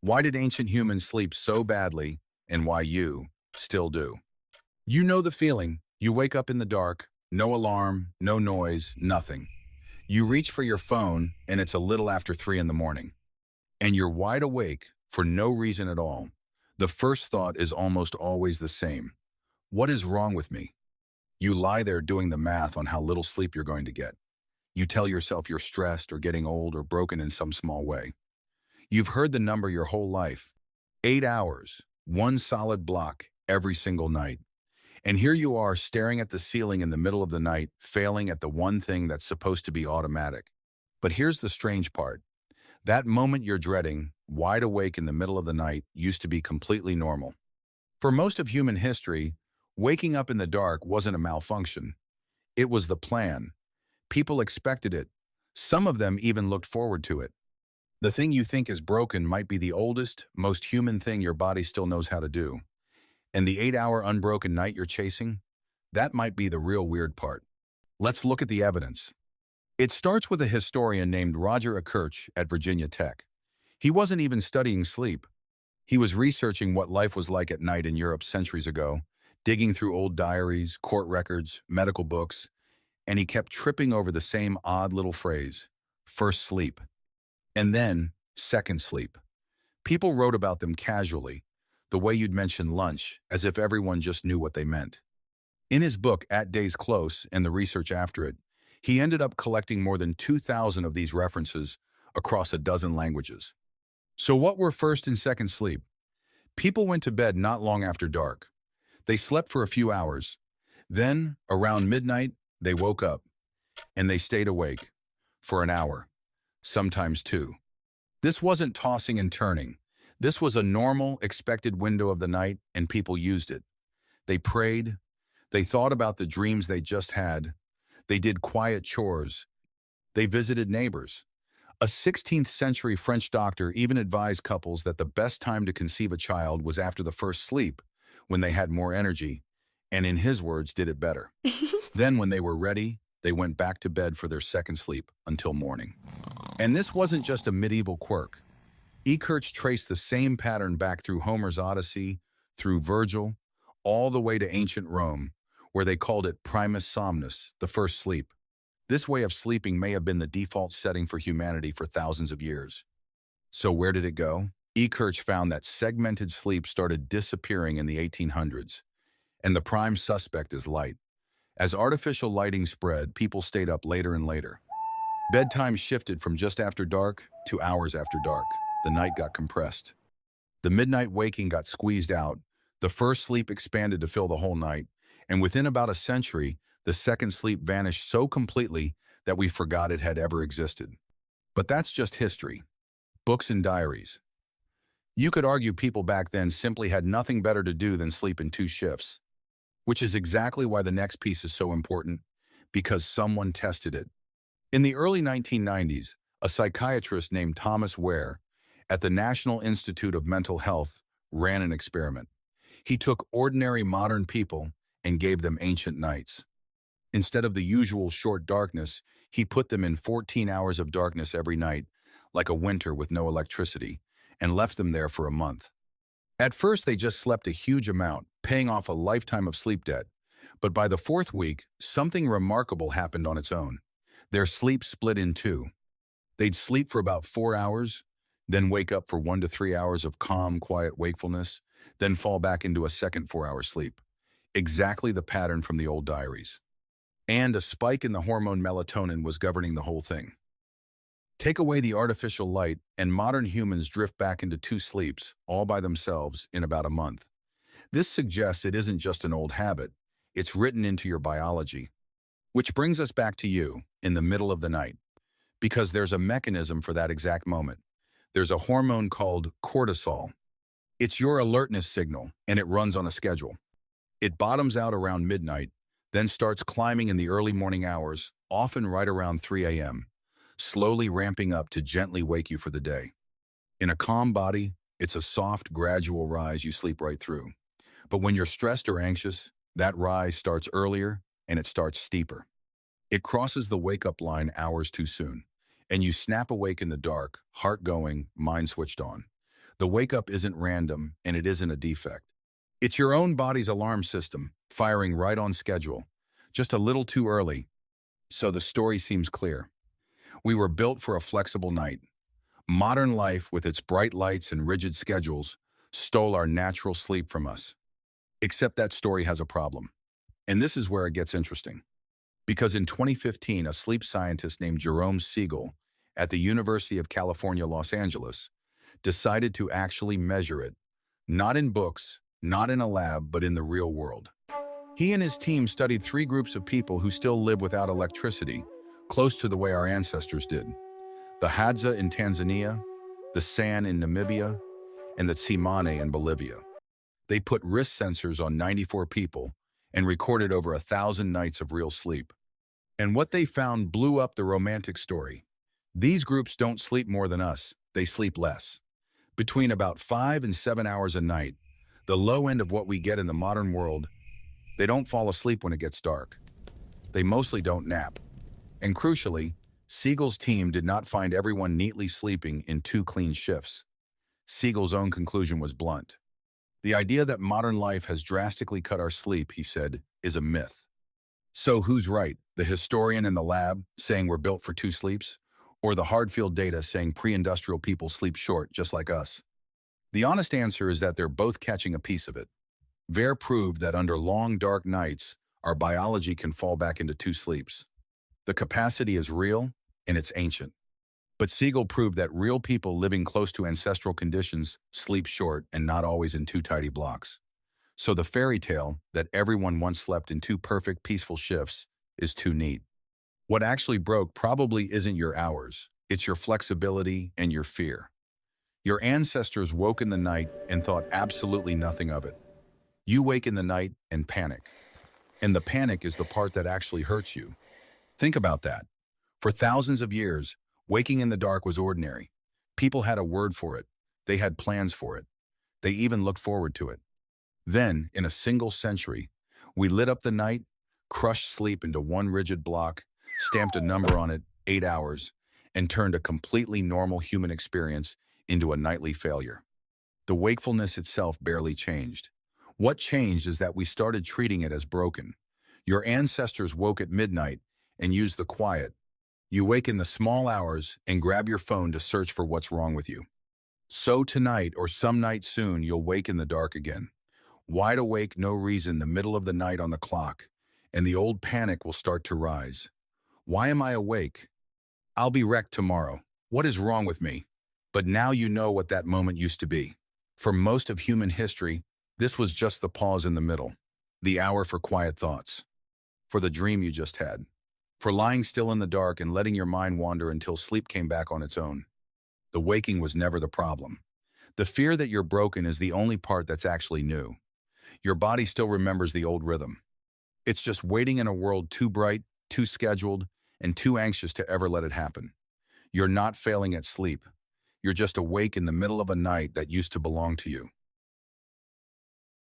Why did ancient humans sleep so badly, and why you still do? You know the feeling. You wake up in the dark, no alarm, no noise, nothing. You reach for your phone, and it's a little after 3 in the morning. And you're wide awake for no reason at all. The first thought is almost always the same. What is wrong with me? You lie there doing the math on how little sleep you're going to get. You tell yourself you're stressed or getting old or broken in some small way. You've heard the number your whole life. 8 hours, one solid block, every single night. And here you are staring at the ceiling in the middle of the night, failing at the one thing that's supposed to be automatic. But here's the strange part. That moment you're dreading, wide awake in the middle of the night, used to be completely normal. For most of human history, waking up in the dark wasn't a malfunction. It was the plan. People expected it. Some of them even looked forward to it. The thing you think is broken might be the oldest, most human thing your body still knows how to do. And the 8-hour unbroken night you're chasing, that might be the real weird part. Let's look at the evidence. It starts with a historian named Roger Ekirch at Virginia Tech. He wasn't even studying sleep. He was researching what life was like at night in Europe centuries ago, digging through old diaries, court records, medical books, and he kept tripping over the same odd little phrase, first sleep. And then, second sleep. People wrote about them casually, the way you'd mention lunch, as if everyone just knew what they meant. In his book, At Days Close, and the research after it, he ended up collecting more than 2,000 of these references across a dozen languages. So what were first and second sleep? People went to bed not long after dark. They slept for a few hours. Then, around midnight, they woke up, and they stayed awake for an hour. Sometimes 2. This wasn't tossing and turning. This was a normal, expected window of the night, and people used it. They prayed. They thought about the dreams they just had. They did quiet chores. They visited neighbors. A 16th century French doctor even advised couples that the best time to conceive a child was after the first sleep, when they had more energy, and in his words, did it better. Then when they were ready, they went back to bed for their second sleep until morning. And this wasn't just a medieval quirk. Ekirch traced the same pattern back through Homer's Odyssey, through Virgil, all the way to ancient Rome, where they called it primus somnus, the first sleep. This way of sleeping may have been the default setting for humanity for thousands of years. So where did it go? Ekirch found that segmented sleep started disappearing in the 1800s, and the prime suspect is light. As artificial lighting spread, people stayed up later and later. Bedtime shifted from just after dark to hours after dark. The night got compressed. The midnight waking got squeezed out. The first sleep expanded to fill the whole night. And within about a century, the second sleep vanished so completely that we forgot it had ever existed. But that's just history. Books and diaries. You could argue people back then simply had nothing better to do than sleep in 2 shifts. Which is exactly why the next piece is so important, because someone tested it. In the early 1990s, a psychiatrist named Thomas Ware at the National Institute of Mental Health ran an experiment. He took ordinary modern people and gave them ancient nights. Instead of the usual short darkness, he put them in 14 hours of darkness every night, like a winter with no electricity, and left them there for a month. At first, they just slept a huge amount, paying off a lifetime of sleep debt. But by the 4th week, something remarkable happened on its own. Their sleep split in 2. They'd sleep for about 4 hours, then wake up for 1 to 3 hours of calm, quiet wakefulness, then fall back into a second 4-hour sleep. Exactly the pattern from the old diaries. And a spike in the hormone melatonin was governing the whole thing. Take away the artificial light, and modern humans drift back into 2 sleeps, all by themselves, in about a month. This suggests it isn't just an old habit. It's written into your biology. Which brings us back to you, in the middle of the night. Because there's a mechanism for that exact moment. There's a hormone called cortisol. It's your alertness signal, and it runs on a schedule. It bottoms out around midnight, then starts climbing in the early morning hours, often right around 3 a.m., slowly ramping up to gently wake you for the day. In a calm body, it's a soft, gradual rise you sleep right through. But when you're stressed or anxious, that rise starts earlier and it starts steeper. It crosses the wake-up line hours too soon, and you snap awake in the dark, heart going, mind switched on. The wake-up isn't random, and it isn't a defect. It's your own body's alarm system, firing right on schedule, just a little too early. So the story seems clear. We were built for a flexible night. Modern life, with its bright lights and rigid schedules, stole our natural sleep from us. Except that story has a problem. And this is where it gets interesting. Because in 2015, a sleep scientist named Jerome Siegel at the University of California, Los Angeles, decided to actually measure it, not in books, not in a lab, but in the real world. He and his team studied 3 groups of people who still live without electricity, close to the way our ancestors did. The Hadza in Tanzania, the San in Namibia, and the Tsimane in Bolivia. They put wrist sensors on 94 people and recorded over 1,000 nights of real sleep. And what they found blew up the romantic story. These groups don't sleep more than us, they sleep less. Between about 5 and 7 hours a night, the low end of what we get in the modern world. They don't fall asleep when it gets dark. They mostly don't nap. And crucially, Siegel's team did not find everyone neatly sleeping in 2 clean shifts. Siegel's own conclusion was blunt. The idea that modern life has drastically cut our sleep, he said, is a myth. So who's right? The historian in the lab saying we're built for 2 sleeps? Or the hard field data saying pre-industrial people sleep short just like us? The honest answer is that they're both catching a piece of it. Ver proved that under long, dark nights, our biology can fall back into 2 sleeps. The capacity is real, and it's ancient. But Siegel proved that real people living close to ancestral conditions sleep short and not always in 2 tidy blocks. So the fairy tale that everyone once slept in 2 perfect, peaceful shifts is too neat. What actually broke probably isn't your hours, it's your flexibility and your fear. Your ancestors woke in the night and thought absolutely nothing of it. You wake in the night and panic. And the panic is the part that actually hurts you. Think about that. For thousands of years, waking in the dark was ordinary. People had a word for it. They had plans for it. They even looked forward to it. Then, in a single century, we lit up the night, crushed sleep into 1 rigid block, stamped a number on it, 8 hours, and turned a completely normal human experience into a nightly failure. The wakefulness itself barely changed. What changed is that we started treating it as broken. Your ancestors woke at midnight and used the quiet. You wake in the small hours and grab your phone to search for what's wrong with you. So tonight, or some night soon, you'll wake in the dark again. Wide awake, no reason, the middle of the night on the clock, and the old panic will start to rise. Why am I awake? I'll be wrecked tomorrow. What is wrong with me? But now you know what that moment used to be. For most of human history, this was just the pause in the middle, the hour for quiet thoughts, for the dream you just had, for lying still in the dark and letting your mind wander until sleep came back on its own. The waking was never the problem. The fear that you're broken is the only part that's actually new. Your body still remembers the old rhythm. It's just waiting in a world too bright, too scheduled, and too anxious to ever let it happen. You're not failing at sleep. You're just awake in the middle of a night that used to belong to you.